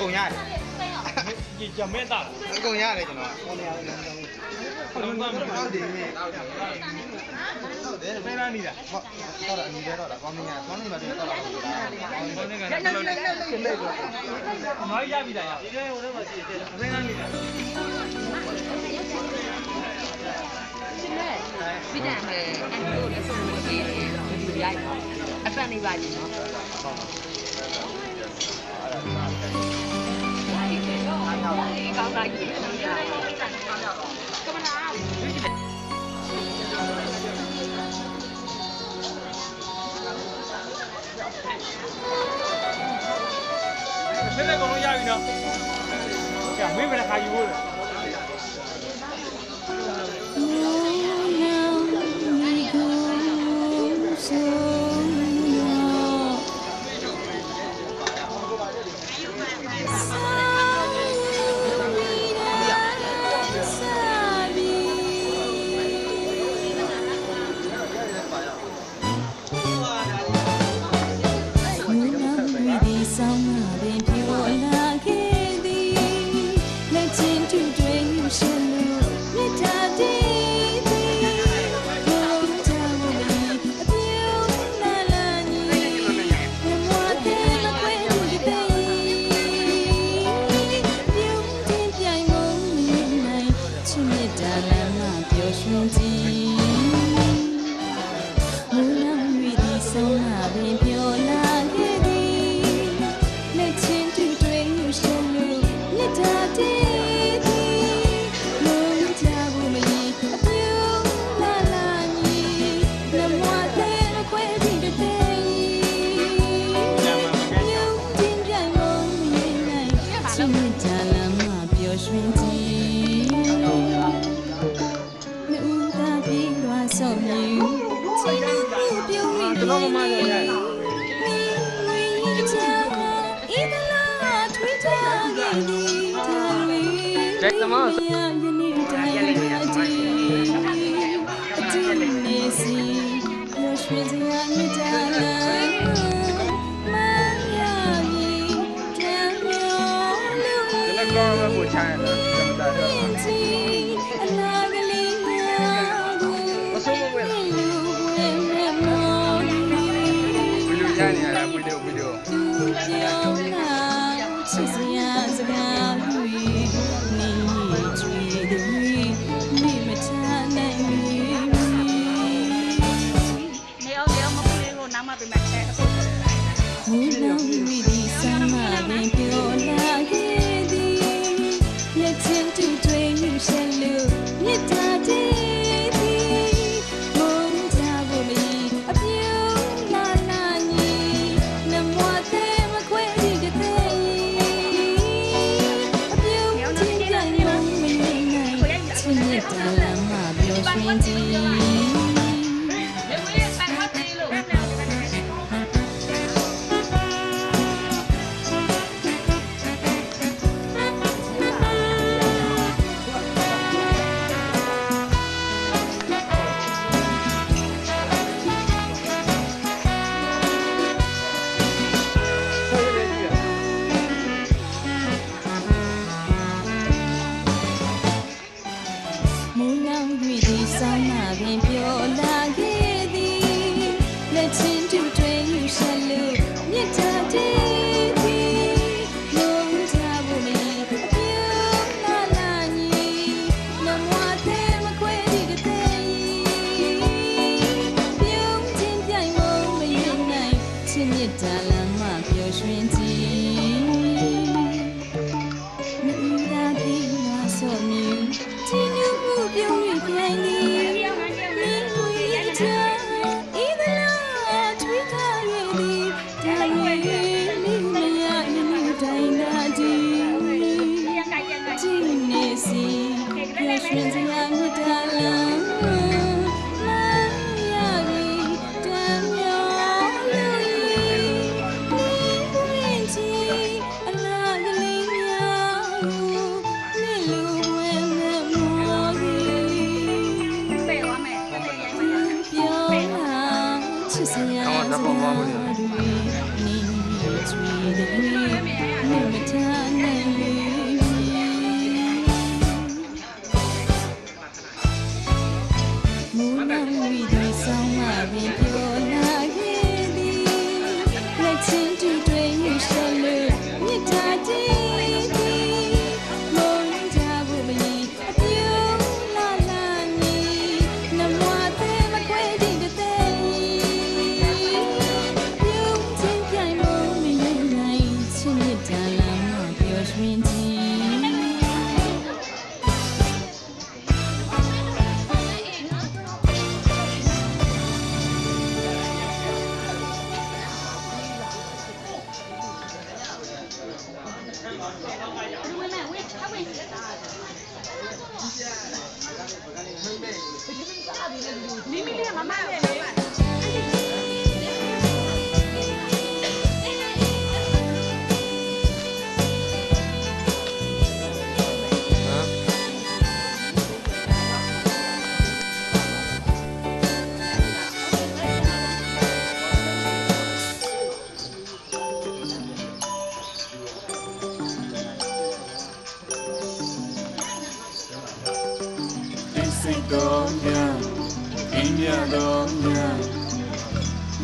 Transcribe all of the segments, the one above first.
ကုန်ရတယ်ကြမင်းသားအကုန်ရတယ်ကျွန်တော် မ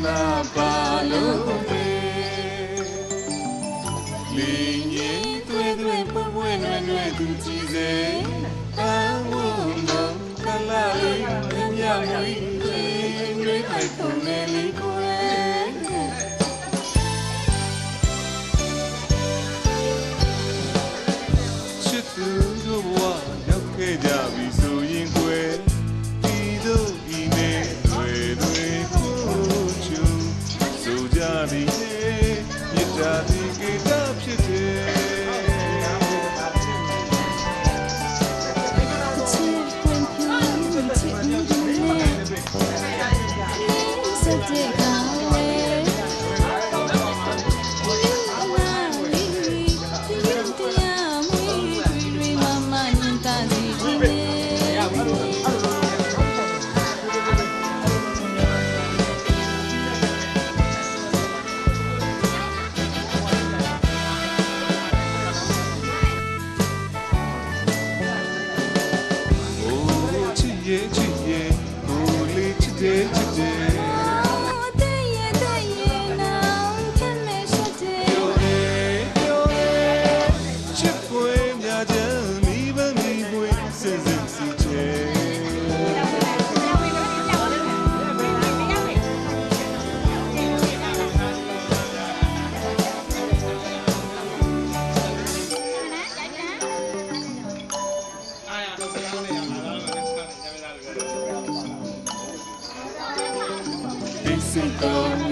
La paloma Liñe Tuedue Bueno Nuetu Chise Amundo Calari Yamui Nui Aikoneli Koe Chitu Duwa Yoke Jabi Suyin Kwe Ido Ine Tuedue Kuchu Sujadi Yitadi Gita Pshite La paloma,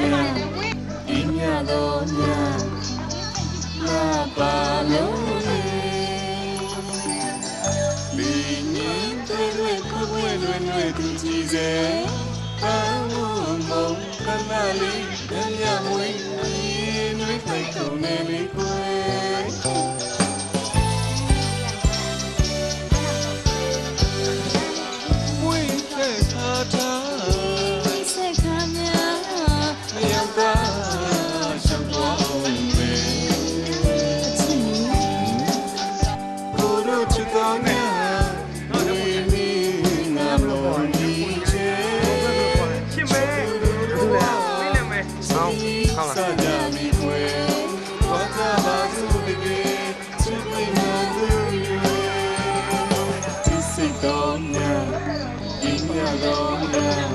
Sidonia, Inadonia,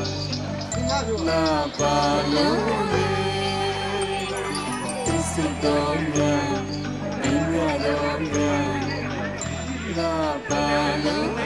La paloma, Sidonia, Inadonia, La paloma.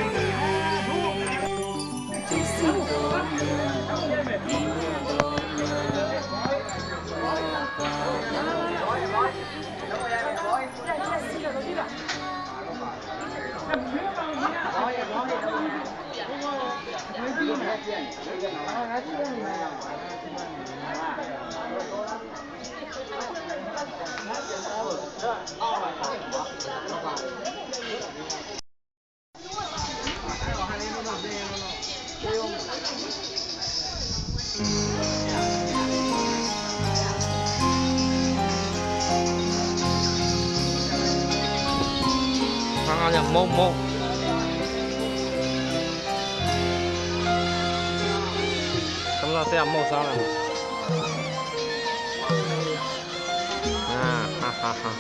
Mông mông chúng ta sẽ làm màu sao này ha ha ha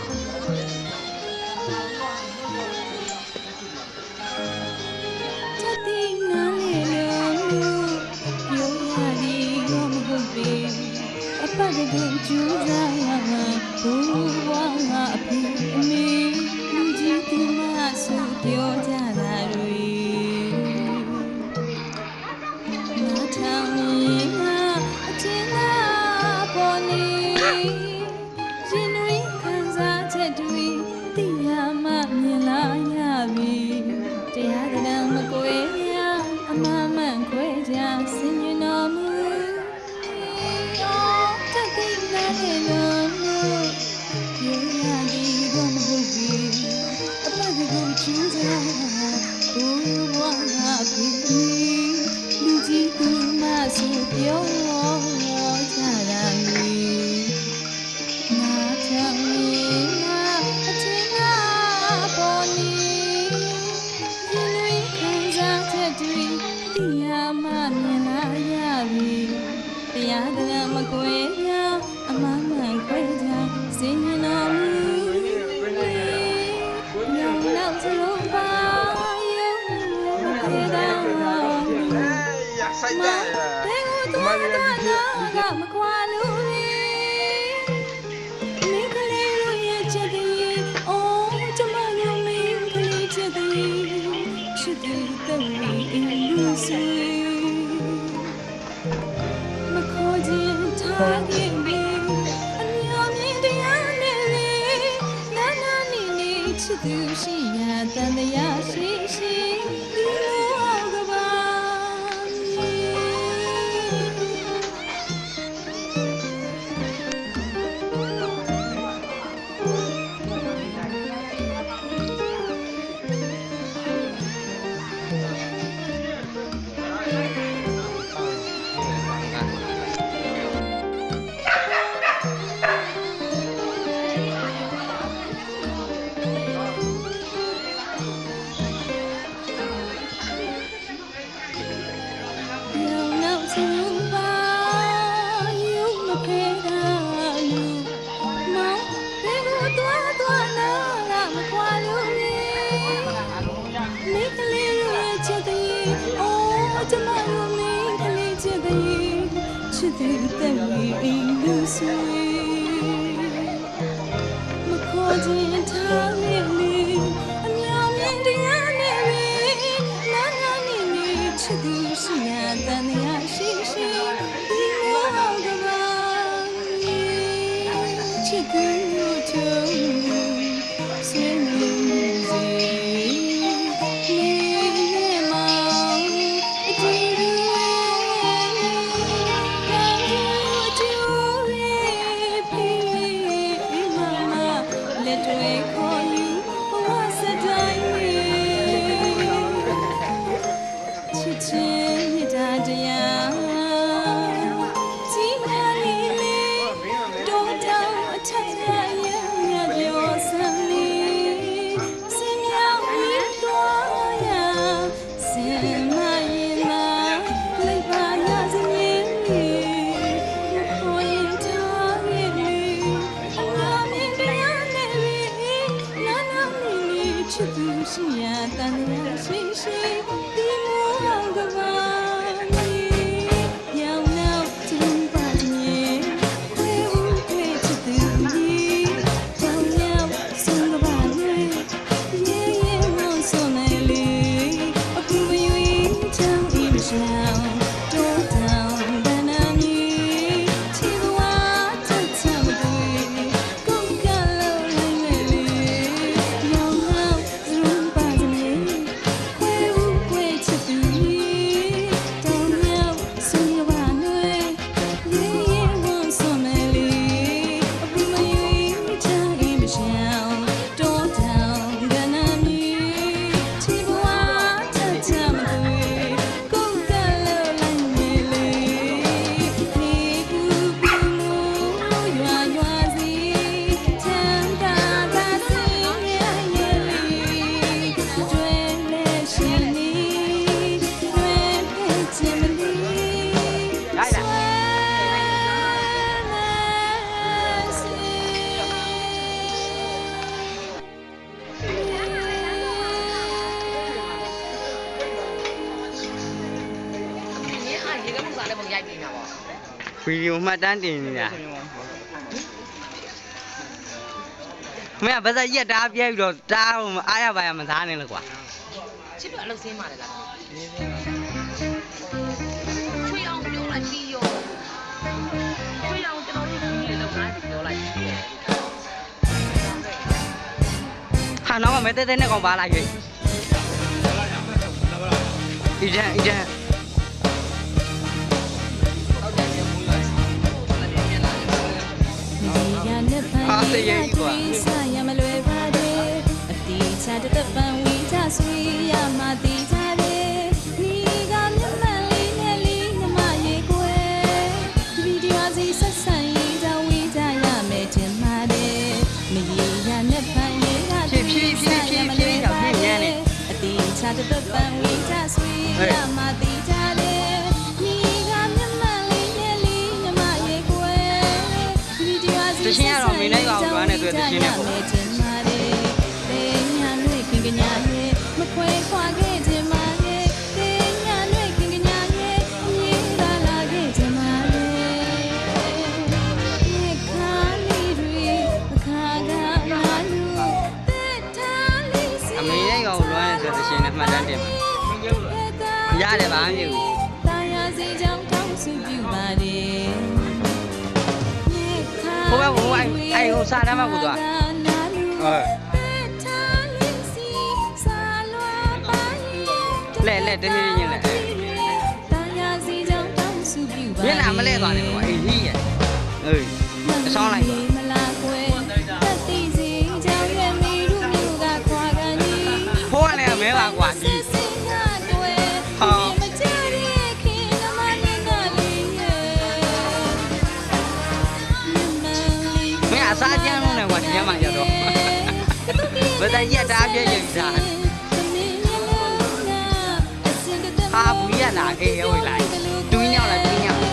Jinui kanza tedui စင်ရင်တော်မူရောတတိနာနေလို့ရေရာဒီတော့မဟုတ်ဘူးအပတ်ကိုချူးစားဘူဝါနာပြီးလူကြီးကူမဆိုပြောကြတာလေနာချမ်းနာအချင်းနာပေါ်နေရင်တွေခံစားချက်တွေတရားမှမြင်လာရပြီတရားတရားမကွဲပြားအမှန်မှန်ခွဲကြစင်ရင်တော်မူညောင်နောက်စလုံးပါယုံခေတ္တဆိုင်ကြဘယ်ကိုသွားတာကမကွာလို့လေမင်းကလေးတို့ရဲ့ချစ်တဲ့အိုးကျမတို့မင်းကလေးချစ်တဲ့ချစ်တဲ့အင်းလူစီမခေါ်ခြင်းထားခဲ့ပြီအမျိုးမြင်တရားနဲ့လေနာနာနေနေချစ်သူရှိရာတန်တရားရှိရှိဒီလိုကပါချစ်တဲ့အိမ်လူဆွေမခေါ်ခြင်းထားလေလေအမြောင်မြင်တရားနဲ့နာနာနေနေချစ်သူရှိရာတန်တရားရှိရှိဒီမောကပါချစ်သူချုံဆွေးနွေးစေချစ်သူရှိရာတန်ရာရှိရှိဒီမောကပါရောင်နောက်ကျင်းပါမြေခွေဦးခွေချစ်သူကြီးရောင်နောက်ဆုံးကပါလေရေရေမောဆုံနေလေအခုမယူချမ်းဤမရှောင်တိုးတောင်ဗန္နာမီချီဝါတတ်ချမ်းတွေကိုကလုံးလိုက်နေလေရောင်နောက်ဗီဒီယိုမှတ်တမ်းတင်နေတာမင်းကဘာသာရက်တားပြဲပြီးတော့တားအောင်အားရပါရမသားနဲ့လို့ကွာချစ်တော့အလုပ်စင်းပါလေလားချွေအောင်ပြောလိုက်ပြီးရောချွေအောင်ကျွန်တော်တို့ဒီလေလောက်နိုင်ပြောလိုက်ဟာတော့မတဲတဲနဲ့ကောင်ပါလာရွေးအီဂျန် စိတ်ရည်ကွာ ရမလွယ်ပါနဲ့အတီးချတဲ့ပန်ဝီချဆွေရမတီးချတယ်ဒီကမြမလေးနဲ့လေးနမရေကွယ်ဒီဒီအစီဆက်ဆံရေးကြောင့်ဝီချရမယ်ထင်ပါတယ်မရေရနဲ့ပန်ရေးကဖြည်းဖြည်းကြောင့်ပြင်းနေအတီးချတဲ့ပန်ဝီချဆွေရမတီးချတယ်ဒီကမြမလေးနဲ့လေးနမရေကွယ်ဒီဒီအစီ တချင်းရတော့မင်းနဲ့ကောင်ကျွမ်းနေတွေ့တချင်းနဲ့ပေါ့ မခွဲခွာခဲ့ခြင်းမရဲ့တင်းညာနဲ့ခင်ကညာရဲ့မြေလာလာခဲ့ခြင်းမရဲ့မြေခါလေးတွေအခါကလာလူတဲ့ထားလေးစီ အမေနဲ့ကောင်လွမ်းနေဆိုတချင်းနဲ့မှတ်တမ်းတင်ပါရတယ်ပါမဖြစ်ဘူး တာယာစီကြောင့်တောင်းစုပြပါတယ် ဟိုဘက်ဟိုဟိုစားတမ်းမှာကိုသွားဟုတ်လဲတမီးရင်းလဲမျက်နှာမလဲသွားနဲ့ကွာအေးကြီးရအေးအဆောင်လိုက်ကွာဖိုးကလည်းမဲပါကွာကြီးဟောမင်းအစားကျန်းလုံးနဲ့ကွာဒီထဲမှာရတော့ဘယ်တရက်တာပြည့်ရည်စားဟာဘူးရလာအေးဝေးလိုက်တူးညောက်လိုက်တူးညောက်ဓာ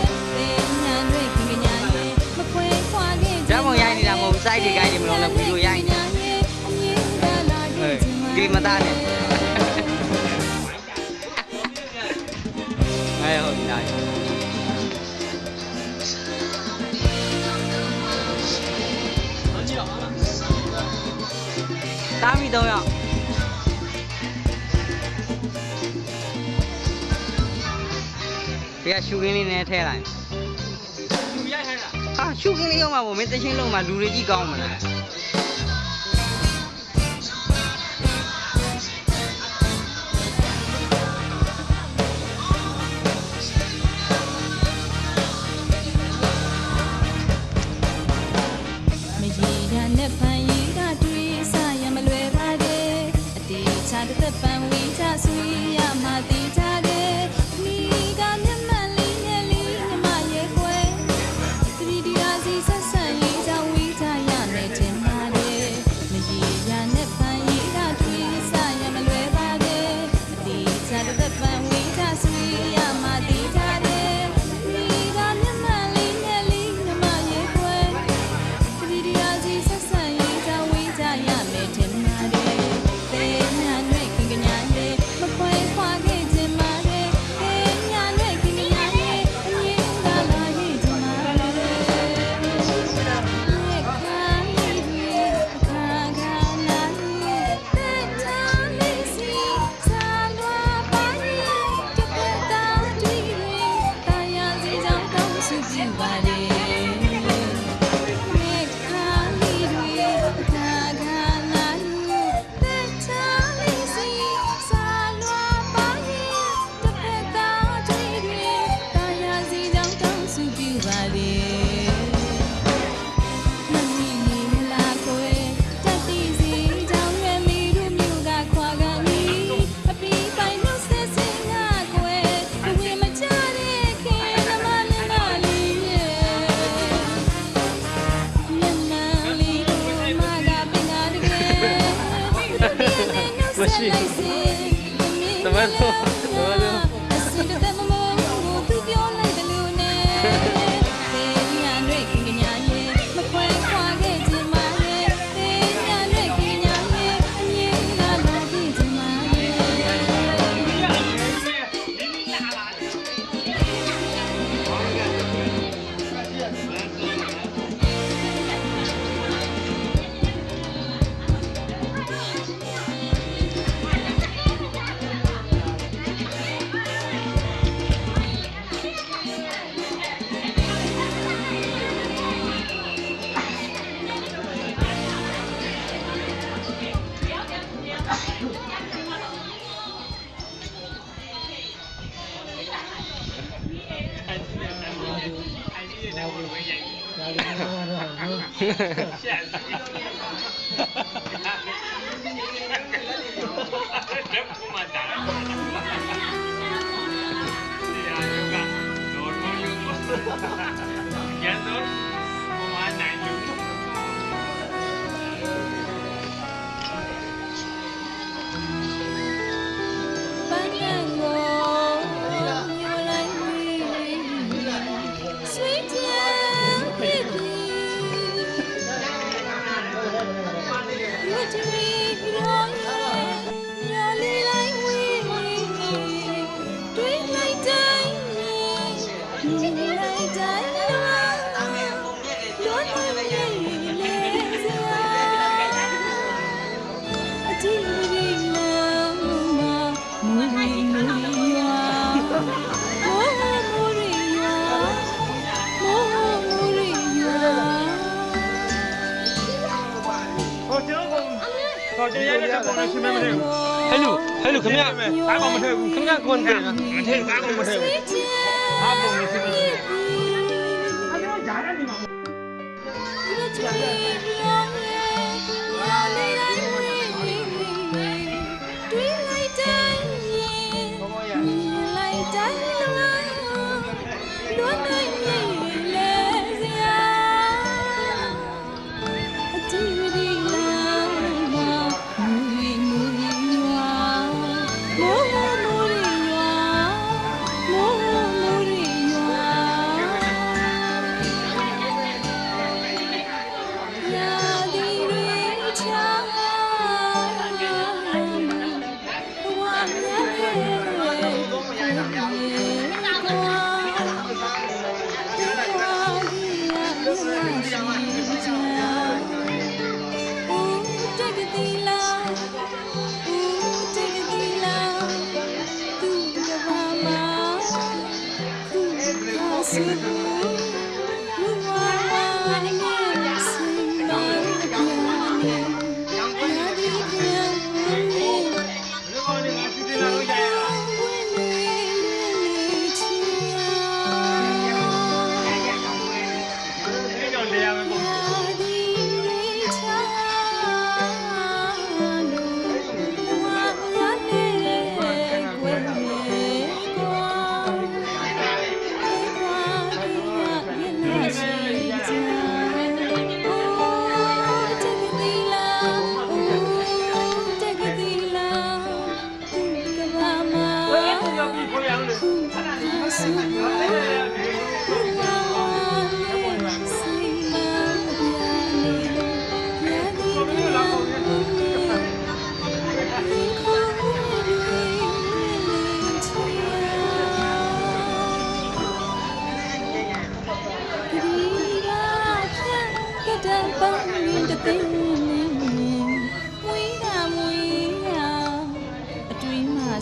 တ်ပုံရိုက်နေတာမဟုတ်စိုက်တွေကိုင်းနေမလို့လည်းဘူးလိုရိုက်နေကိမသားနဲ့အဲဟုတ်ပြီလားတာမီတော့ရောက်ဒီကရှူကင်းလေးနဲ့ထဲလိုက်ရှူရိုက်ခိုင်းတာဟာရှူကင်းလေးရောက်မှာပေါ့မင်းတချင်းလုံးမှာလူတွေကြီးကောင်းမလားမရေရနဲ့ပန်ရီကတွေးစားရမလွယ်ပါနဲ့အတီးချတဲ့ပန်ဝီချဆွေရမတီးချတယ်ဒီကမြမလေးနဲ့လေးနမရေကွယ်ဒီဒီအစီဆက်ဆံရေးကြောင့်ဝီချရမယ်ထင်ပါတယ်မရေရနဲ့ပန်ရီကတွေးစားရမလွယ်ပါနဲ့အတီးချတဲ့ပန်ဝီချဆွေရမတီးချတယ်ဒီကမြမလေးနဲ့လေးနမရေကွယ် ဒီဒီအစီဆက်ဆံရေးကြောင့်ဝေးကြရမယ်ထင်ပါတယ်။တင်းညာနဲ့ခင်ကညာရဲ့မခွဲခွာခဲ့ခြင်းမရဲ့တင်းညာနဲ့ခင်ကညာရဲ့အမြင်ကလာခဲ့ခြင်းမရဲ့ခါလေးတွေအခါကလာလူတဲ့ထားလေးစီစားလွားပါရဲ့တပတ်တာတွေ့တာယာစီကြောင့်တောင်းစုပြပါတယ် မရှိဘူးသမတ်တော့အစင်တဲ့မမောသူပြောလိုက်တယ်လို့နဲ့တင်းညာနဲ့ခင်ကညာရဲ့မခွဲခွာခဲ့ခြင်းမရဲ့တင်းညာနဲ့ခင်ကညာရဲ့အမြင်လာလာခဲ့ခြင်းမရဲ့ ပန်းကန်းကိုညိုလိုက်ဆွေးကြံဖြစ်သည်ရွှေချီရောရောလေးလိုက်ဝေးတွေးလိုက်တိုင်းမြင်လိုက်တိုင်းလွန်နေလေစရာအကြည့်ရည်လမ်းမှာမူရီမူရီရွာမူရီရွာမူရီရွာ ဟိုကျွန်တော်ဟိုတရားနဲ့ပုံနဲ့ရှင်းမမထည့်ဘူး ဟဲ့လူခင်ဗျာ အားကောင်မထည့်ဘူး ခင်ဗျာကွန်တယ်နော် မထည့်အားကောင်မထည့်ဘူးအားပုံနဲ့ရှင်းမထည့်ဘူးအားကျွန်တော်ဂျာနဲ့နေမှာ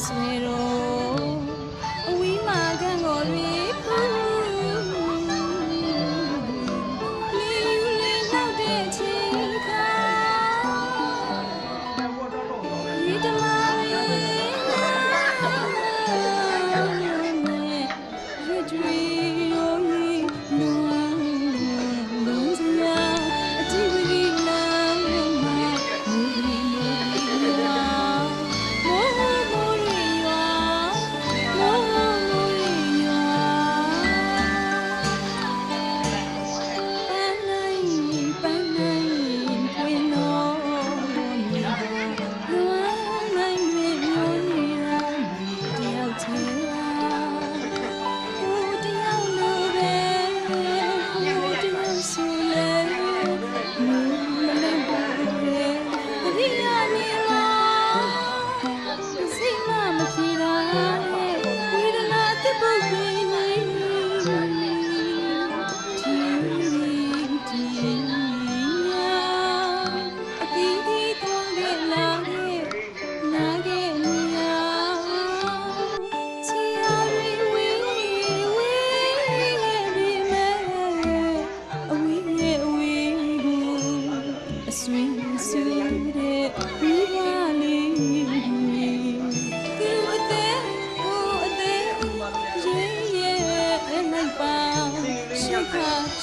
ဆွဲတော့အဝီးမှာခံကိုရီပူလီယူလေးနောက်တဲ့ချိန်ခါဒီတမာရီရွှေကြွေရောရီနွမ်းလုံးစရာအကြည့်ဝီလာ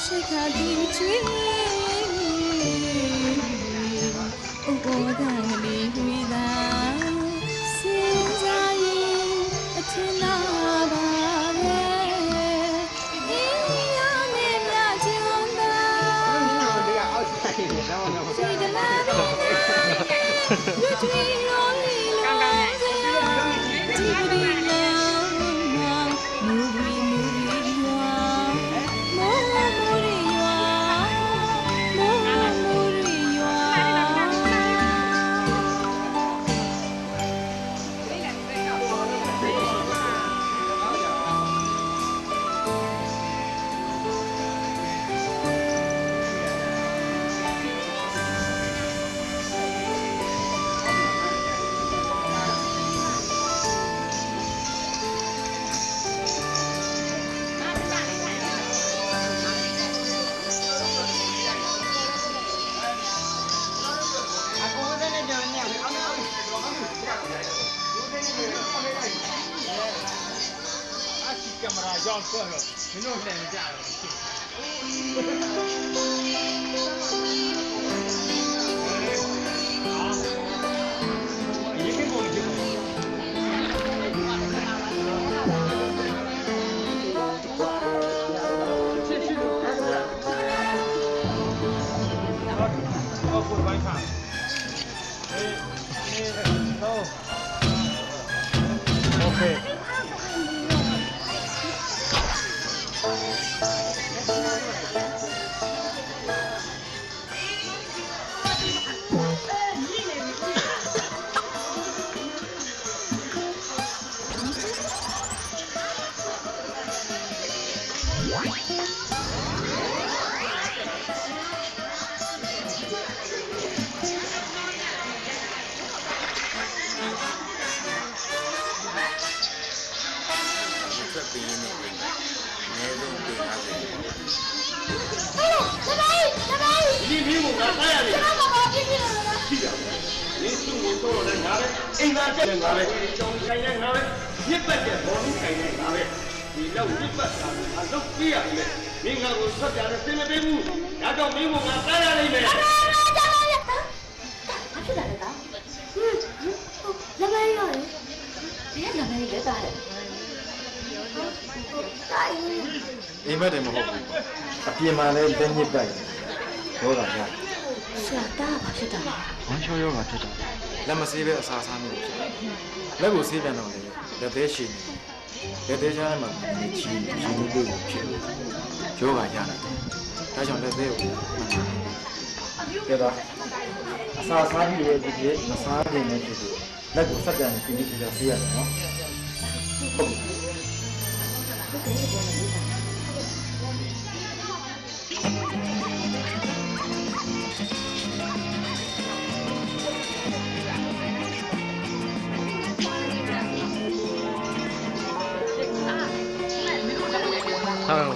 ရှိခါဒီချွေဥဘောကလေးဝေသာစင်စားရင်အထင်သာပါပဲဒီရမယ်မြချွန်သာစိတ်တလားတော့ရွှေရောလီလောစရာဒီပဒီလောမူရီရွာမိုးမူရီရွာမိုးမူရီရွာ ကင်မရာရောက်တော့မင်းတို့လည်းမကြတော့ရေကပုံကြည့်အော်ကိုပိုင်းခါโอเค ဆက်ပြီးနေပြီ။နေဆုံးပြင်ထားတယ် ဒီမျိုးကစားရတယ်ရှိတာလေသူ့ကိုတော့လည်းငါပဲအိမ်သားချက်လည်းငါပဲကြောင်ဆိုင်လည်းငါပဲရစ်ပတ်တဲ့ဘောလုံးဆိုင်လည်းငါပဲဒီလောက်ရစ်ပတ်တာငါတော့ပြရမယ်မင်းငါကိုဆက်ပြတယ်စင်မပေးဘူးဒါကြောင့်မင်းကငါစားရလိမ့်မယ် အိမ်မက်တယ်မဟုတ်ဘူးအပြင်မှာလည်းလက်ညစ်ပတ်ရောဂါရ ဆရာတားဘာဖြစ်တာလဲ ဝမ်းလျှောရောဂါဖြစ်တာလက်မဆေးပဲအစာစားမျိုးဖြစ်လက်ကိုဆေးပြန်တော့လေလက်သေးရှိနေလက်သေးချားမှာချီလို့လို့ဖြစ်ရောဂါရတာဒါကြောင့်လက်သေးကိုကဲတော့အစာစားပြီးရဲ့ဒီမစားခြင်းနဲ့ဖြစ်လို့လက်ကိုဆက်ပြန်ပြီးပြီးဆေးရတယ်နော်ဟုတ်ပြီ ဟု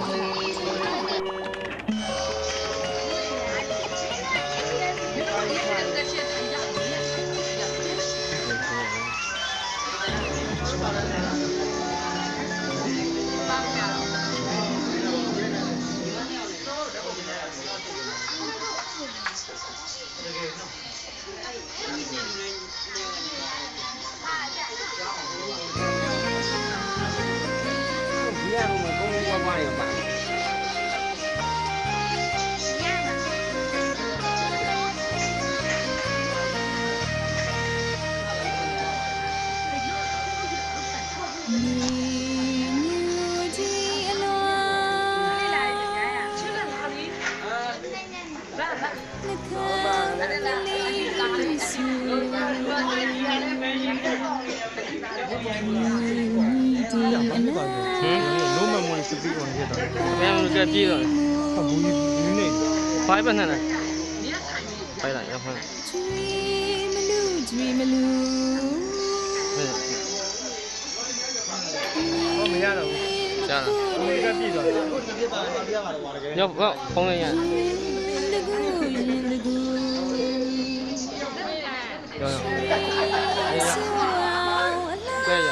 တ် ဒီရမှာကုန်းကုန်းဝါးဝါးရပါ လုံးမမွေးစပီးကုန်ဖြစ်တော့ဘယ်လိုကြကြည့်တော့ဘူးနေဖိုင်ပတ်နေလားဖိုင်လာရဖမ်း dream လူဟောမရတော့ဘူးကြားလားဘယ်ကပြည့်သွားရောက်ဖုန်းလိုက်ရရောက်ကဲရ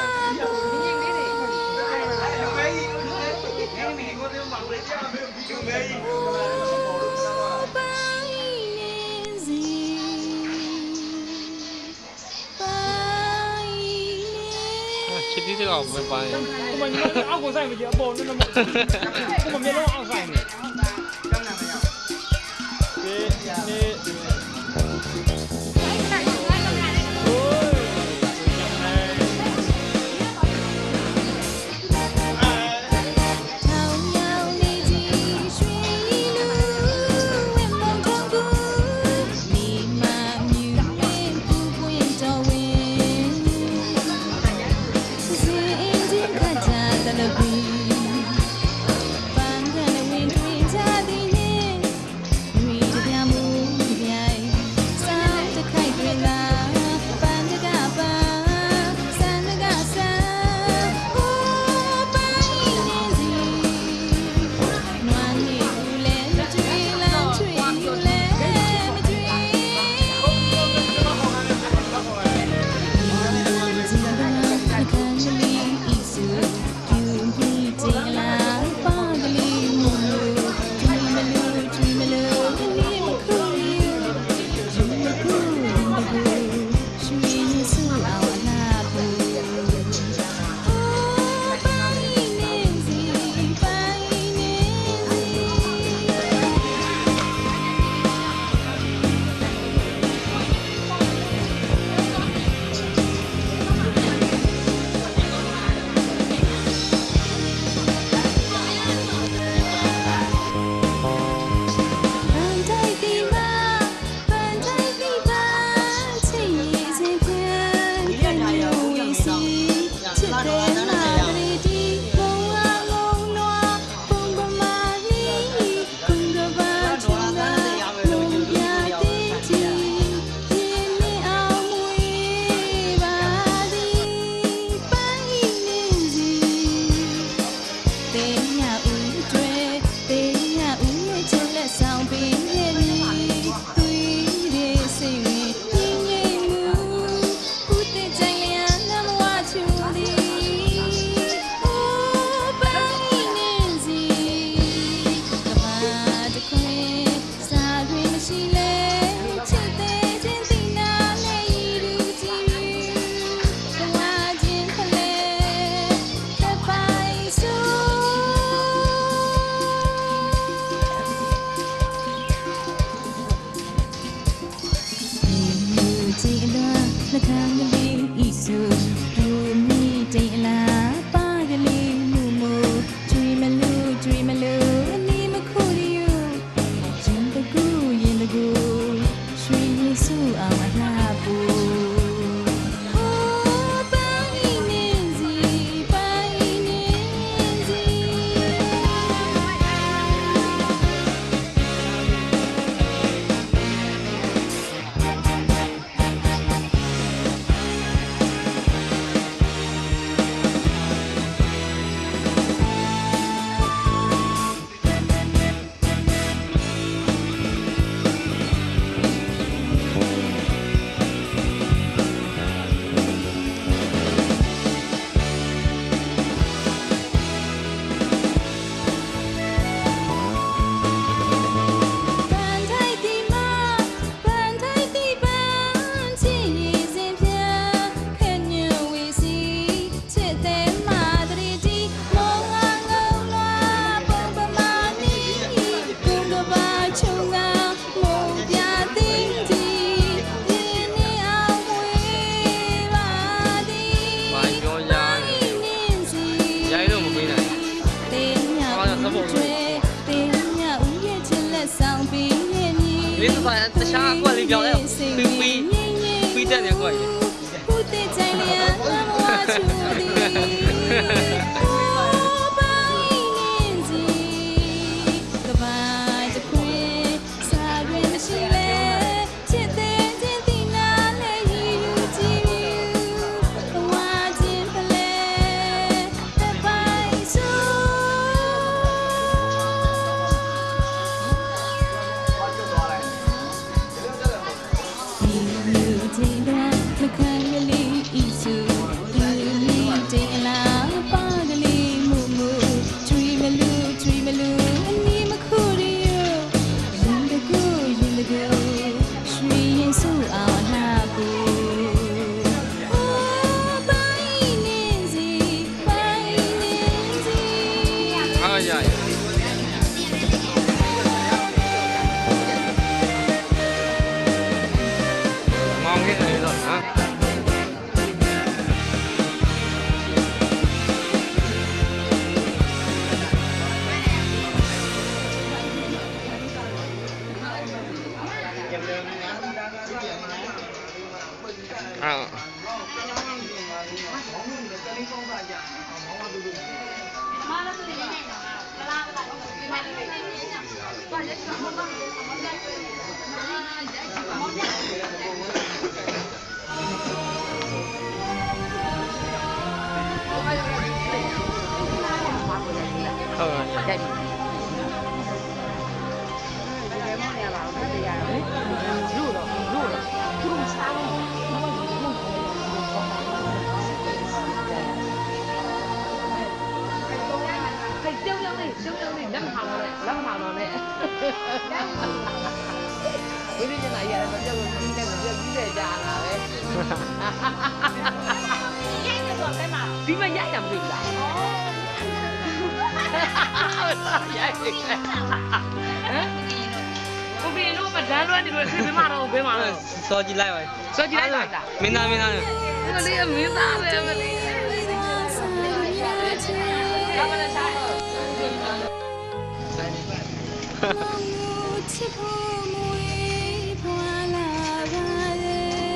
ဒီတကောင်ပဲပိုင်း ဟိုမှာညီမအောက်ကိုဆိုင်မကြည့်အပေါ်နဲ့မဟုတ်ဟိုမှာမျက်လုံးအောက်ဆိုင်နေလေးစပိုင်းတခြားအကွက်လေးပြောင်းလိုက်ပြီးတက်နေကွက်ကြီး Look at me, easy. You need to allow, ရရမောင်ကြီးနေတော့ဟမ်ဒီမရိုက်တာမတွေ့ဘူးလားရိုက်တယ်ဟမ်ကိုပြင်းလို့မဒန်းလွှဲနေလို့ဒီဘက်မှာတော့ဘယ်မှာလဲ စောကြည့်လိုက်ပါ စောကြည့်လိုက်ပါလား မင်းသားမလေးမင်းသားပဲမလေးရမလားဆိုင်ချစ်ဖို့မွေးဖွာလာပါလေ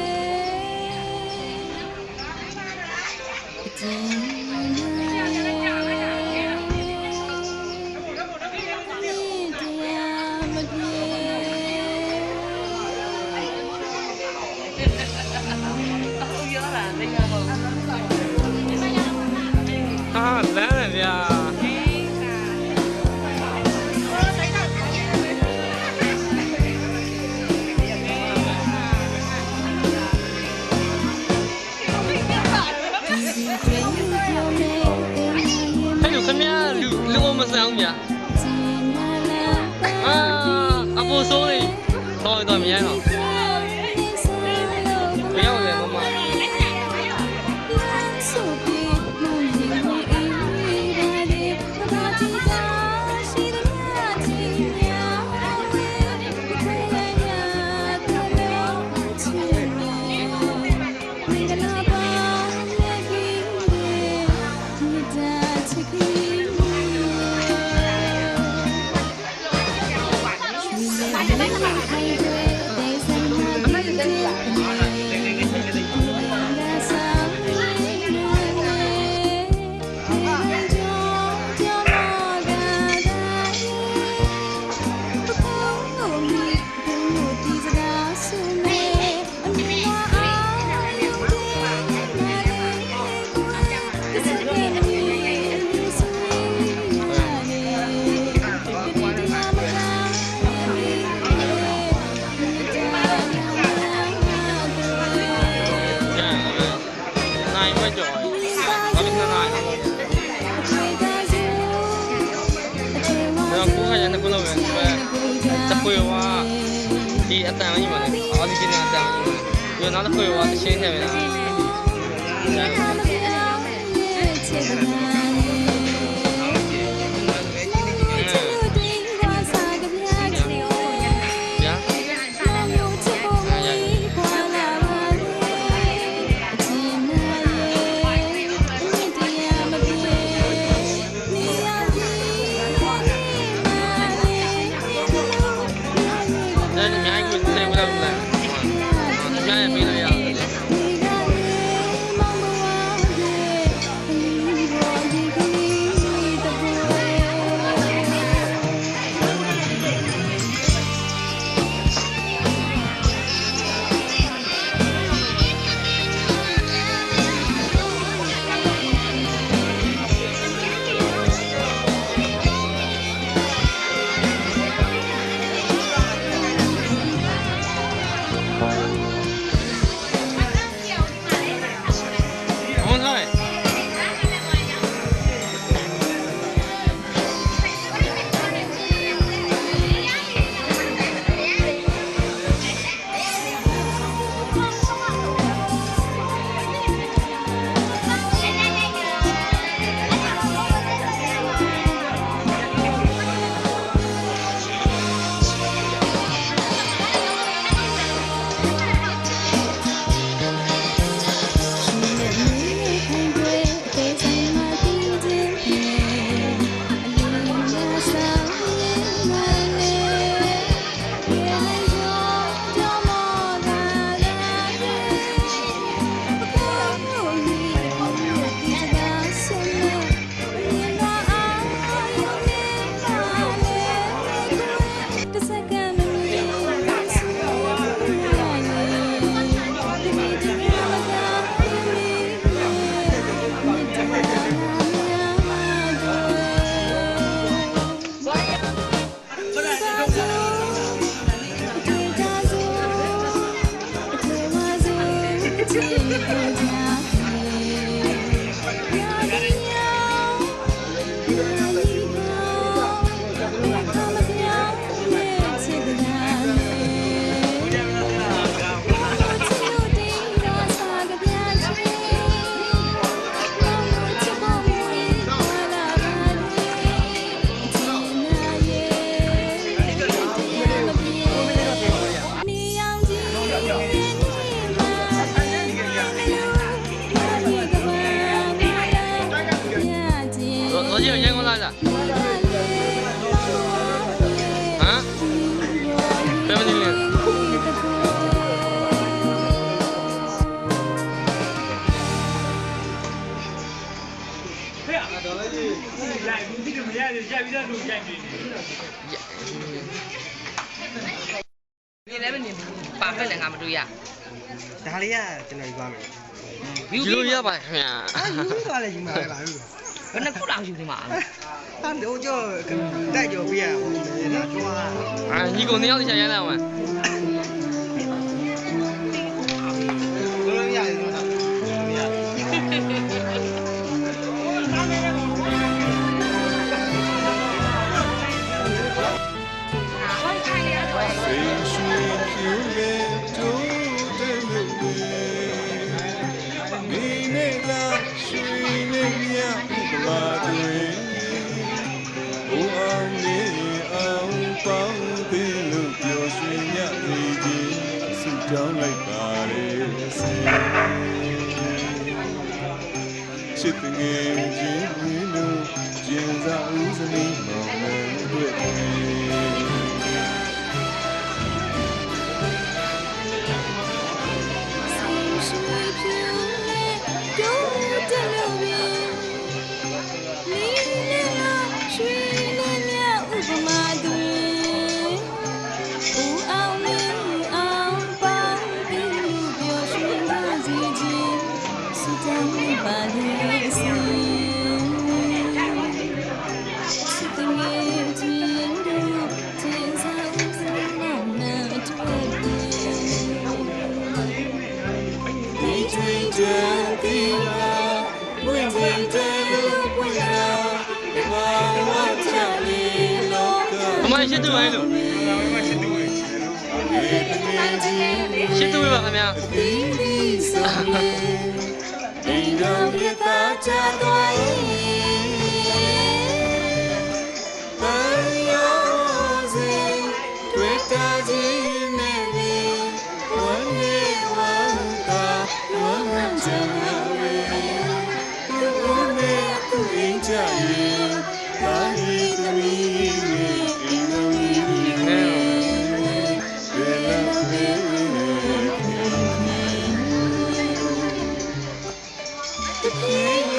ဟာလမ်းတယ်ဗျာလူမဆောင်ဗျာအပေါ်ဆုံးနေတော့မြင်တော့ဘယ်ရောက်လဲမမဒီအတန်ကြီးပါလေအော်ဒီကနေအတန်ကြီးပြီးတော့နောက်တစ်ခွေဝါတစ်ချင်းထည့်ပေးတာ我就烟过来了。啊？对不对？对呀，来，你这个没来，下边的路下去。你那边你把分两个么都呀？ ဒါလေးကကျွန်တော်ယူပါမယ် ဒီလိုရပါခင်ဗျာ ယူသွားလဲယူမှာပါဘူး ဘယ်နှခုလောက်ယူနေမှာ ဟာတို့ကြောတိုက်ကြောပြရအောင်ဒါတော့ 啊，你给我那要的钱来吗？ လုံးလုံးရတယ်တော့လုံးလုံးရတယ် ကြောင်းလိုက်ပါလေစေချစ်ငယ်ချင်းတို့ကျင်စားဦးစနီးမောင်နဲ့တွေ့我们先走完了，先走吧，怎么样？ အိမ်တော်ပြတာချသွားရင်တန်ရောစေတွေ့တာချင်းနဲ့ပဲဝမ်းနေဝမ်းသာဝမ်းချမ်းသာပဲသူ့နဲ့သူ့အိမ်ချရင်ဒါရီသမီးရဲ့အိမ်တော်ကြီးနဲ့ဘယ်လောက်ပဲ Thank you.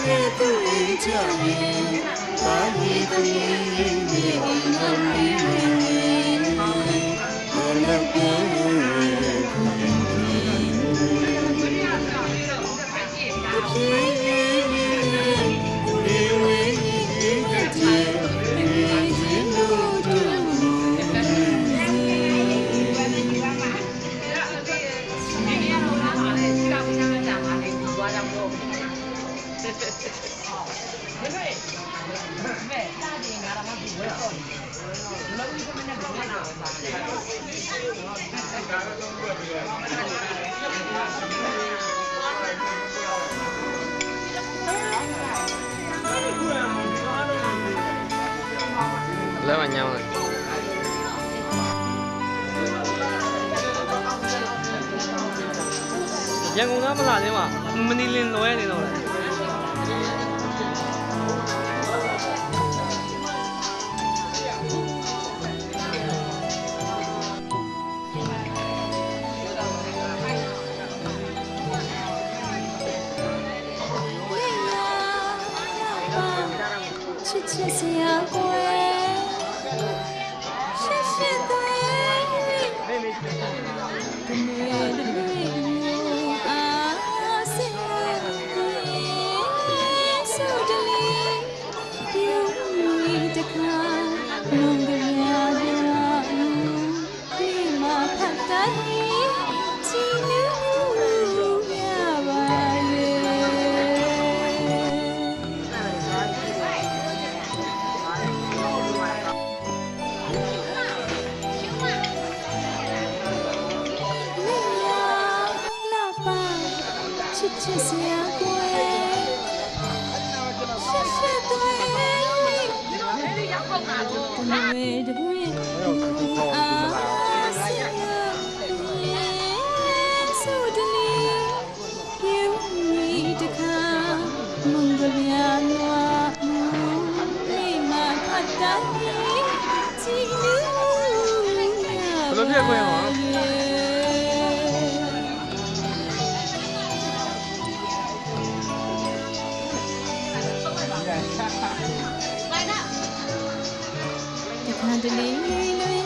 သူကြရဲ့ဘာလို့သူရဲ့ဘာလဲမညောင်းလဲရန်ကုန်သားမလာသေးမှာမနီလင်းလွဲနေတော့လေချစ်ချစ်စရာကိုရှစ်ရှစ်တွေတနေ့တနေ့အာစင်ဆိုတလီဒီတခါလုံးကြရဒီမှာဖတ်တယ်ချီနေရပါရဲ့ချစ်စရာကိုရှစ်ရှစ်တွေတပွေအာစင်ဆိုတလီပြုမိတခါမုန်ကဗျာနွားမိမဖတ်တိုင်းချီနူးဘယ်လိုပြခွင့်ရောတလေးလွင်လွင်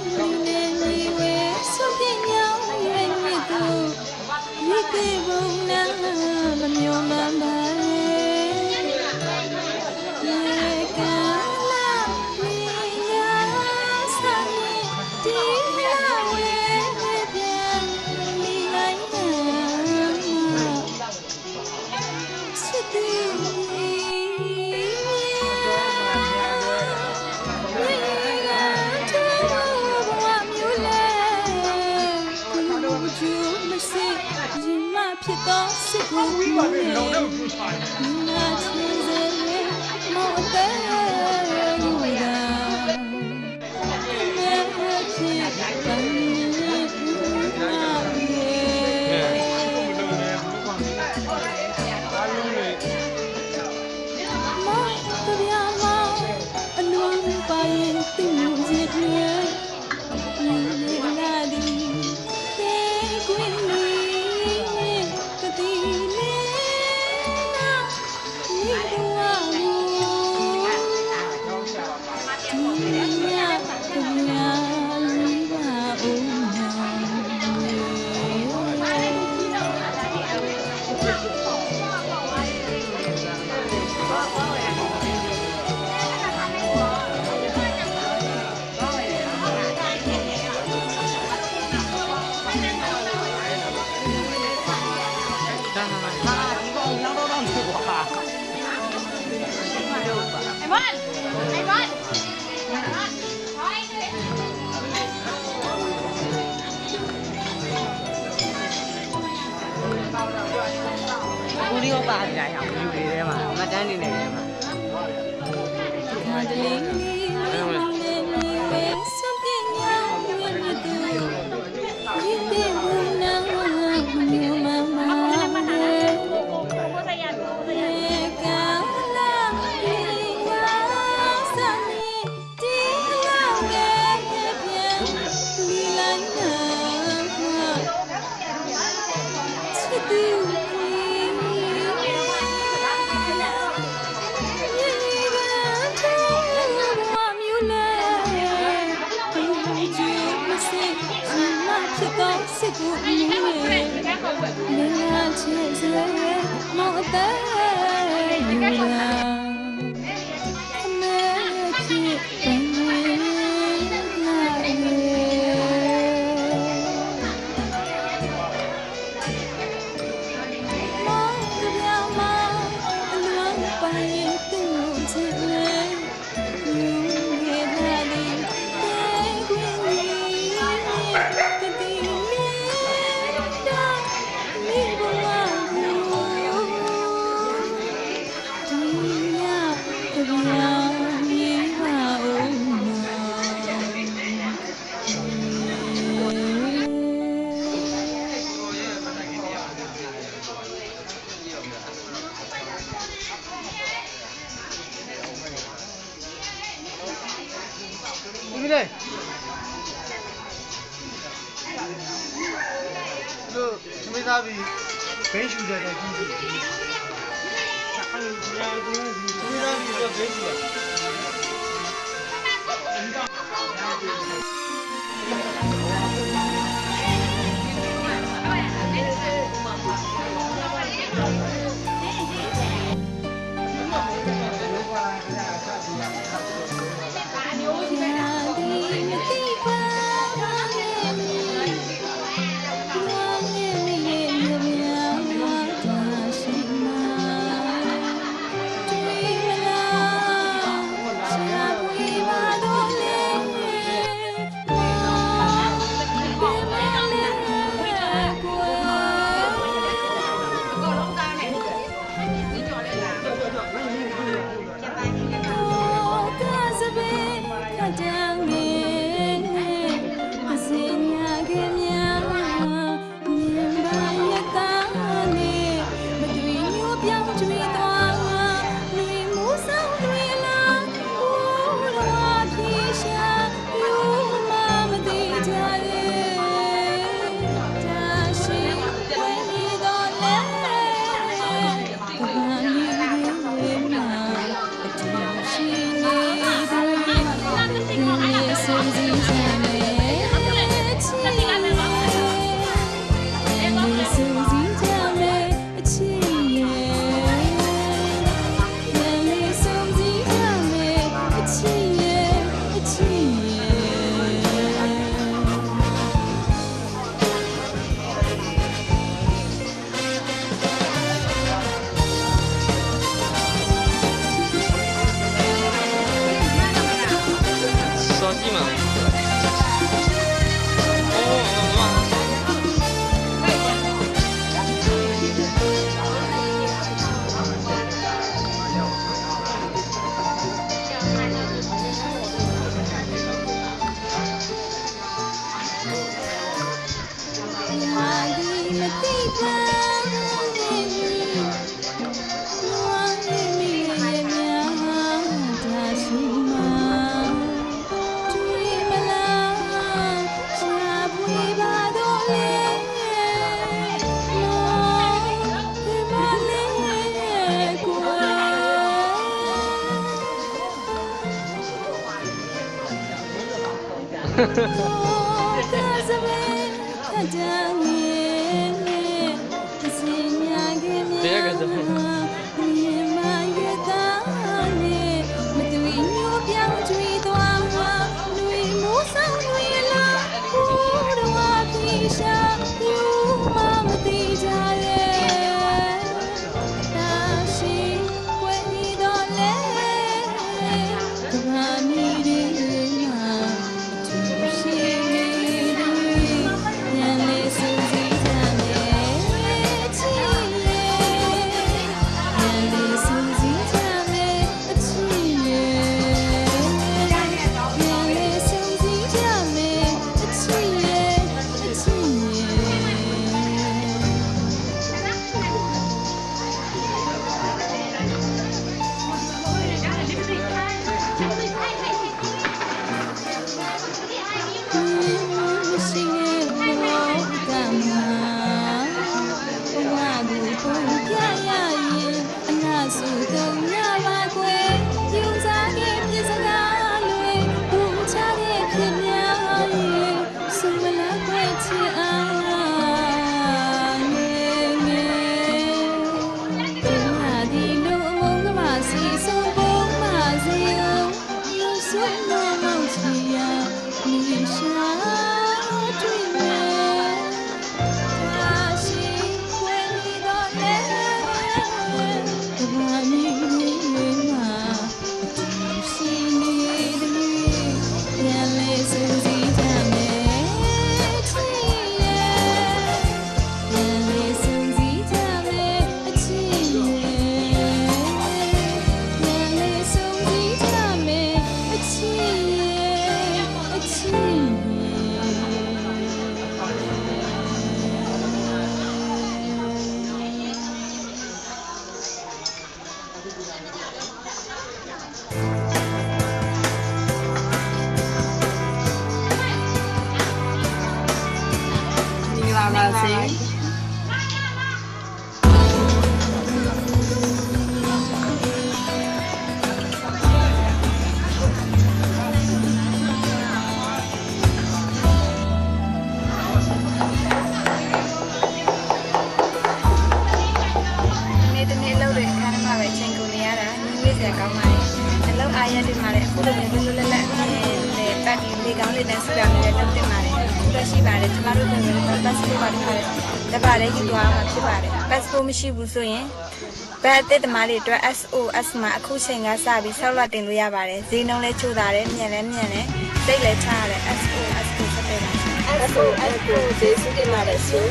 နေဝဲဆုပ်ပြညောင်းရွယ်မြစ်သူရိတ်ကေဘုံနာမမျောမှန်းပါရေကလာဝိညာစာနေဒီလာဝဲပြန်မိလိုက်နာချစ်သူဖြစ်သောစစ်ကိုဝိပါနဲ့လုံးလုံးထူချာတယ်။နာချင်စေမောအတဲ့ကိုဝိဒါဖြစ်ပန်းအနွမ်းပါရင်သူ့ရဲ့လာဒီကွင်းဦးလေးပါကြရအောင်ယူနေထဲမှာမတန်းနေနေထဲမှာတလေးဆုပ်ပြညောင်းရွယ်မြစ်သူရိတ်ကေဘုံနာမမျောမှန်းပါ ဒီလေတို့သမီးသားပြီးဘိန်းရှူတဲ့ကြည့်ကြည့်အဲ့ဒီကြာကိုသမီးသားပြီးတော့ဘိန်းရှူYes. င်္ဂလာပါစေနေ့တနေ့လောက်တဲ့အခန်းထဲမှာပဲချိန်ကုန်နေရတာငွေစရာကောင်းပါတယ်အလုပ်အားရတင်ပါတယ်အခုလိုမျိုးလွတ်လပ်လပ်နဲ့တက်တီလေးကောင်းလေးနဲ့ဆူတာနဲ့လုပ်တင်ပါတယ်လက်ရှိပါတယ်ကျမတို့လည်းပတ်စပို့ပါတယ်လက်ပါတယ်ယူသွားမှာဖြစ်ပါတယ်ပတ်စပို့မရှိဘူးဆိုရင်ဘတ်တစ်တမားတွေအတွက် SOS မှာအခုချိန်ကစပြီးဆောက်လက်တင်လို့ရပါတယ်ဈေးနှုန်းလည်းချိုးတာတယ်မြန်လည်းမြန်တယ်စိတ်လည်းချရတယ် SOS ကိုဆက်ပေးပါ SOS ကိုဈေးစုတင်ပါတယ်ဆို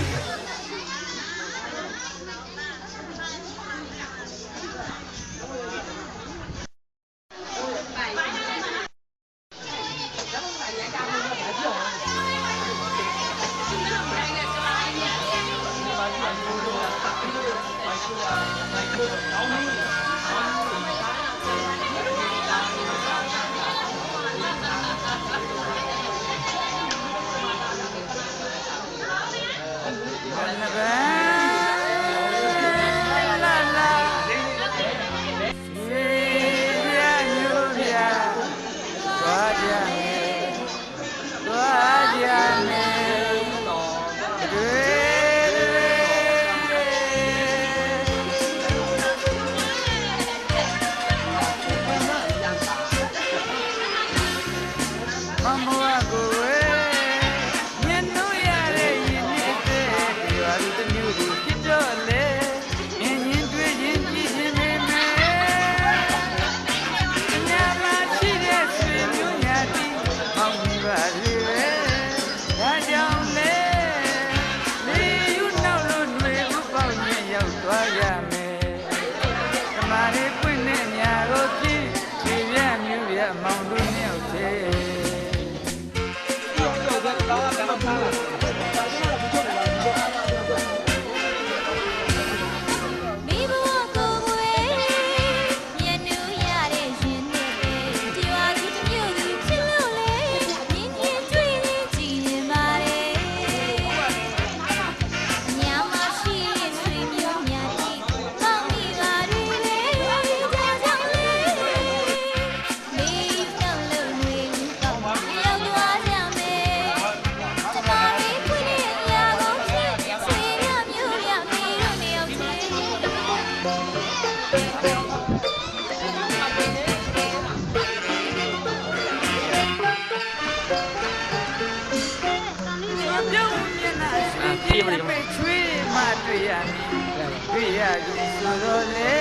တွေ့ရပြီဆိုတော့လေ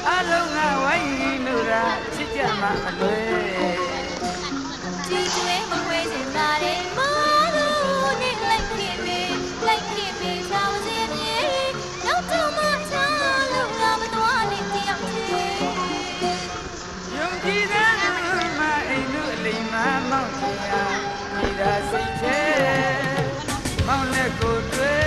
အလုံးကဝိုင်းလို့ရာချစ်ကြမှာမလွယ်ချစ်ကျွေးမခွေးစင်ပါလေမာလို့နဲ့လိုက်ခင်မေးချောင်းစင်းပြေနောက်တော့မှချာလို့ငါမတော်နဲ့တယောက်တည်းယုံကြည်တဲ့မအိမ်တို့အလိမ်မမောင်းချရာမိသားစိတ်သေးမောင်းလက်ကိုတွေ့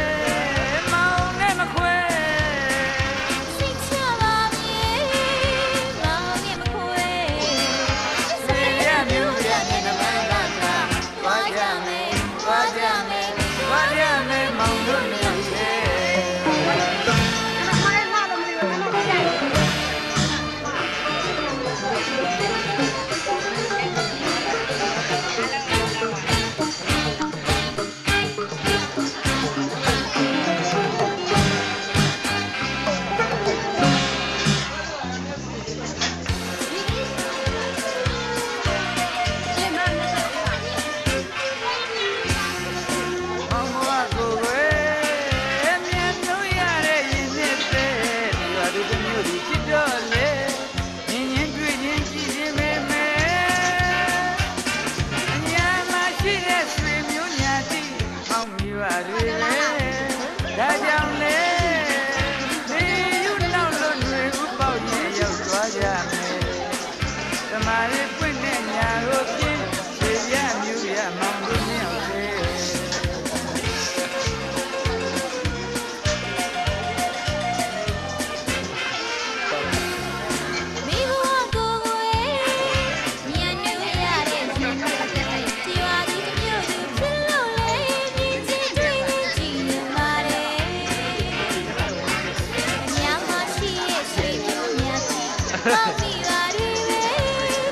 မိပါတွေပဲ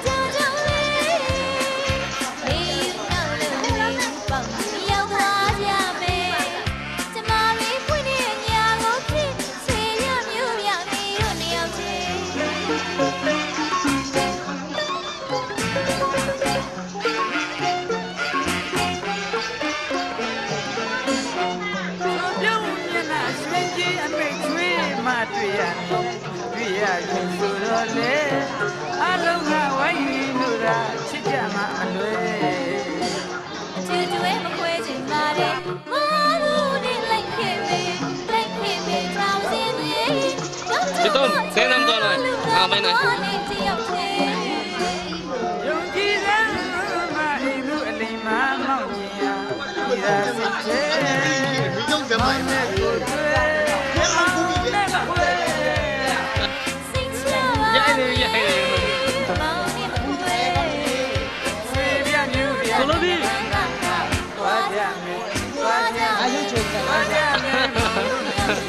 ကြောင်ကြောင်လေးနေနောက်လို့ပေါက်ရောက်သွားကြမယ်ကျမလေးဖွင့်တဲ့ညာကိုဖြစ်ဆွေရမျိုးရမီတို့နှစ်ယောက်ချင်း တွေ့ရရင်ဆိုတော့လေအလုံးကဝိုင်းရင်လို့သာချစ်ကြမှာအလွယ် ချစ်တွေမခွဲချင်ပါနဲ့မာဘူးနဲ့လိုက်ခဲ့မေထောင်စင်းတွေ ဒီတော့ဆင်းနမ်းတော့လားအားမနေ တယောက်ချင်း ယုံကြည်တဲ့မအိမ်သူအလိမ်မမောင်းရင်ရဒီသာစိတ်ချဲမြေုံစမိုင်းနဲ့ကိုယ်တွေ့နဲ့မခွဲ စိတ်ချပါ ရိုက်နေ မောင်နဲ့မခွဲ ဆွေပြမျိုးပြ ဆိုလို့ပြီ သွားကြမယ်သွားကြမယ် အာရုံချုပ်တယ် သွားကြမယ်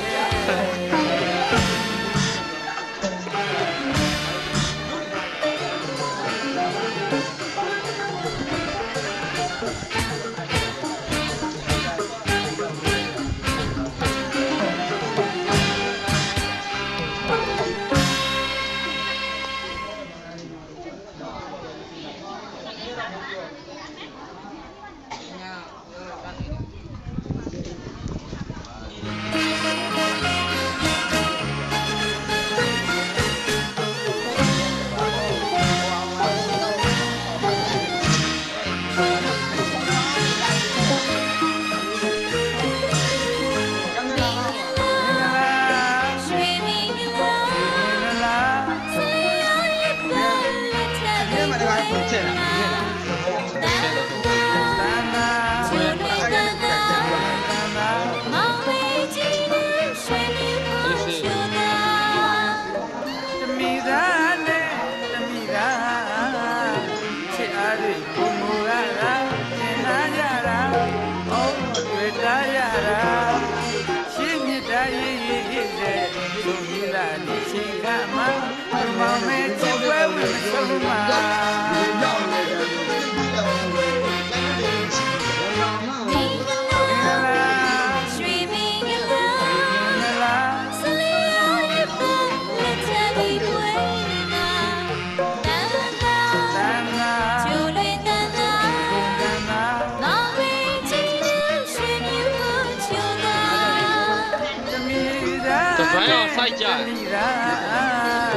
ရွှေမင်းကလားဆရာရဲ့ဘာလက်ထက်ဒီမှာတကားဖွင့်ချက်လာချူနေတာမောင်လေးကြီးနဲ့ရွှေမင်းကိုချူတာ တမိသားနဲ့တမိသားချစ်အားတွေဘုံမူရတာသင်လာကြတာအော်တွေ့တာရတာရှင်းမြတ်တာရေးရေးတဲ့သူကြီးလာနေချိန်ကမှမောင်မဲချစ်ပွဲဝင်ဆုံးမှာ မင်းကလားရွှေမင်းကလားဆရာရဲ့ဘာလက်ထက်ဒီပွဲမှာတန်တာချူလွင်တန်တာမောင်လေးကြီးနဲ့ရွှေမင်းကိုချူတာ တမိသား တပန်းအောင်စိုက်ကြ တမိသား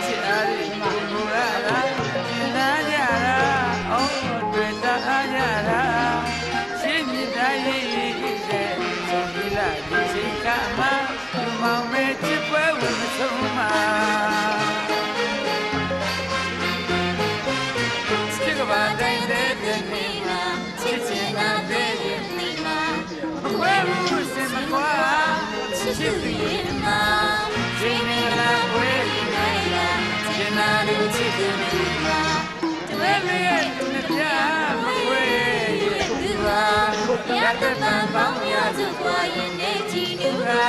ချစ်အားတွေဘုံမူရတာသင်လာကြတာအော်တွေ့တာကြတာရှင်းမြတ်တာရေးရေးတဲ့သူကြီးလာနေချိန်ကမှမောင်မဲချစ်ပွဲဝင်ဆုံးမှာ ချစ်ကပါတိုင်းတဲ့နေမှာချစ်ချင်တာတဲ့နေမှာဘယ်လိုစင်မကွာချစ်ချင်ရင်မှာရှင်မလာဝဲနေလာချင်နာလို့ချစ်တယ်မှာတွေ့မရဲ့နှစ်ပြမခွဲရဲ့သူပါရတဲ့ပန်းပေါင်းရစုပွားရင်နေကြည့်နူရာ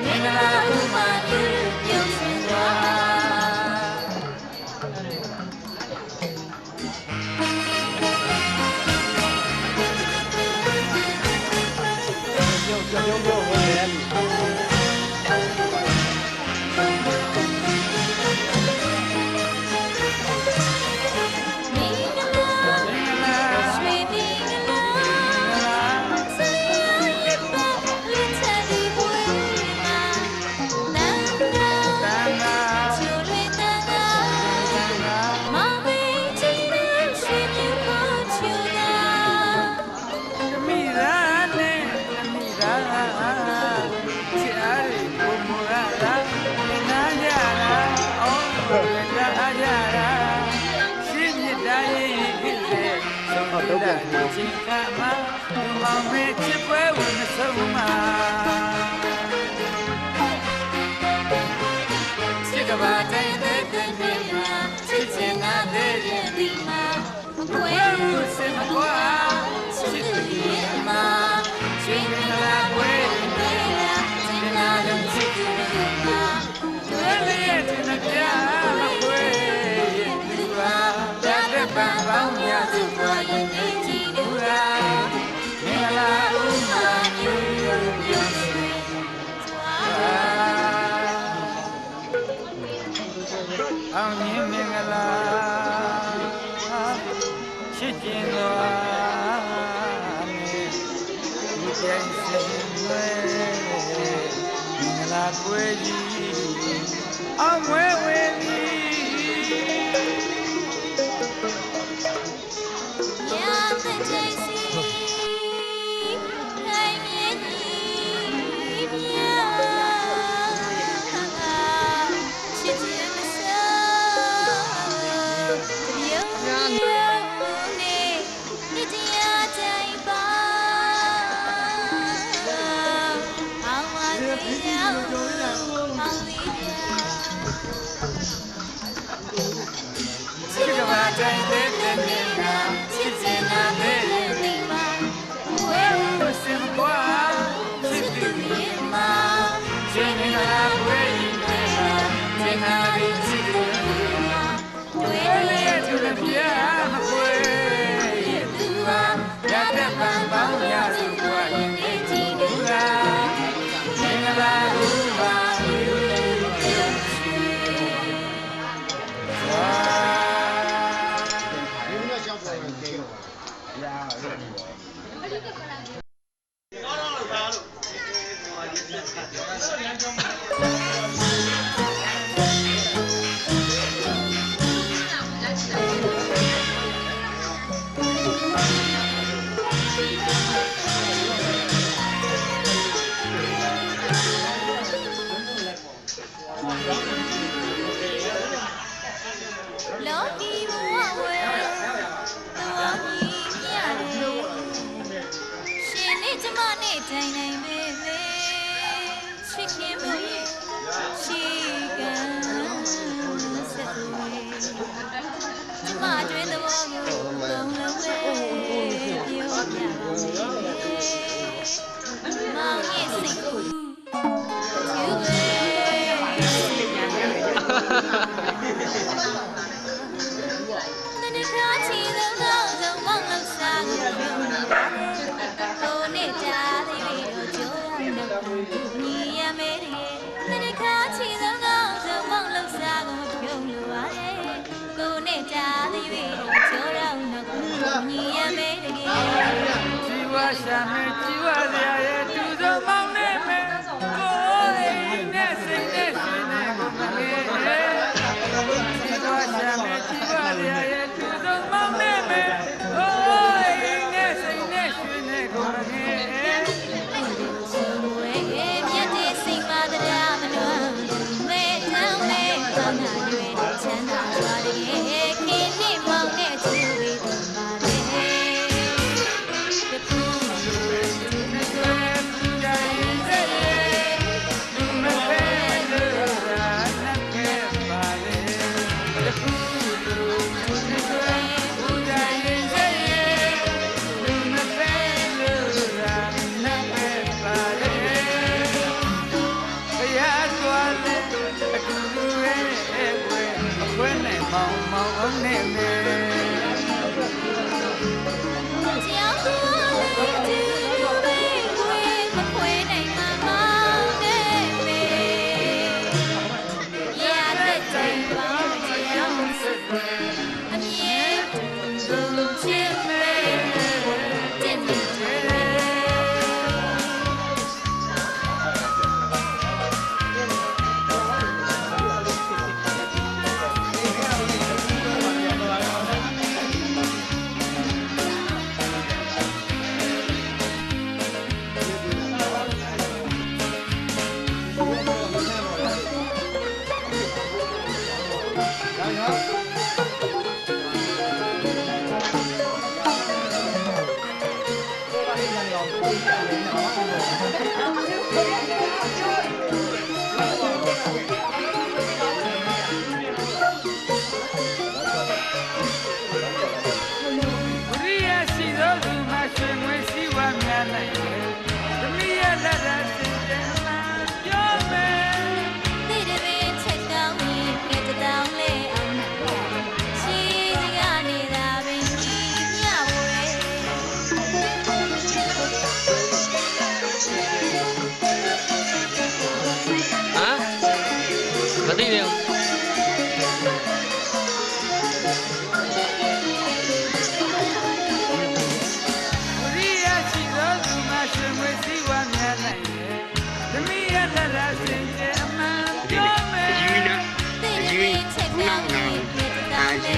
မင်္ဂလာဥမာပြုပြုရှင်သွား မင်္ဂလာရွှေမင်္ဂလာဆရာရဲ့ဘာလက်ထက်ဒီပွဲမှာတန်တာချူလွင်တန်တာမောင်လေးကြီးနဲ့ရွှေမင်းကိုချူတာ တမိသားနဲ့တမိသားချစ်အားတွေဘုံမူရတာသင်လာကြတာအော်တွေ့တာကြတာရှင်းမြတ်တာရေးရေးတဲ့ဆုံးတော့တဲ့ချိန်ကမှမောင်မဲချစ်ပွဲဝင်မဆုံးမှာချစ်ကပါတိုင်းတဲ့နေမှာချစ်ချင်တာတဲ့ဒီမှာဘယ်လိုစင်မကွာချစ်သူရဲ့မှာရွှေမင်္ဂလာပွဲနေလာချင်နာလို့ချစ်သူမှာတွေ့လေတဲ့ပြမ အောင်မြင်မင်္ဂလာချစ်ကျင်သောနဲ့ဒီတိုင်းစင်ွယ်မင်္ဂလာကွယ်ကြီးအောင်ဝဲဝဲသည် ချ ချက်ပြောင်းနေပြတ်တာလေ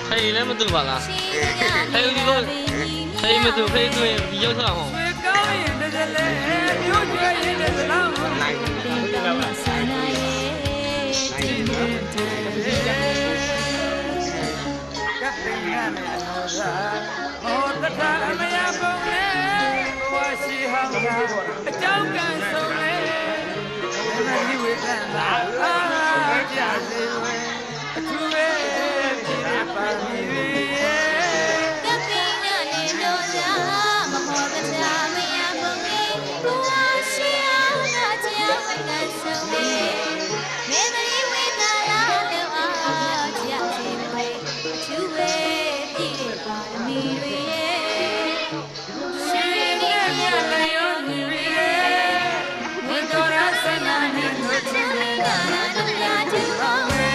ဟဲ့လည်းမတူပါလား ဟဲ့ဒီလို ဟဲ့မတူဖေးသွင်းဒီရောက်ထားအောင် ဆွေကောင်းရင်တည်းလေမျိုးကျွေးရင်တည်းလားလိုက် ဆန္ဒရဲ့ ကပ်တင်ရမယ်လို့သာဟောတတအမယပုံနဲ့ဘဝရှိဟောင်းကအကြောင်းကံဆုံးလေမနိဝေကံသာအာကြစေဝေအထူးပဲပြပါမီရဲ့ ကပ်တင်ရနေလို့ရာမမောတတာမယပုံလေးကိုဝါရှိအောင်ကကြောင်းကံဆုံးလေမေမရီဝေကလာတော့အားကြစေဝေသူဝေပြည့်ပါမီတွေရဲ့ရှိနေရလျောညီရဲ့ဝိတော်ရဆန္ဒနဲ့တို့ချင်ကလာတော့ရတူပါဝေ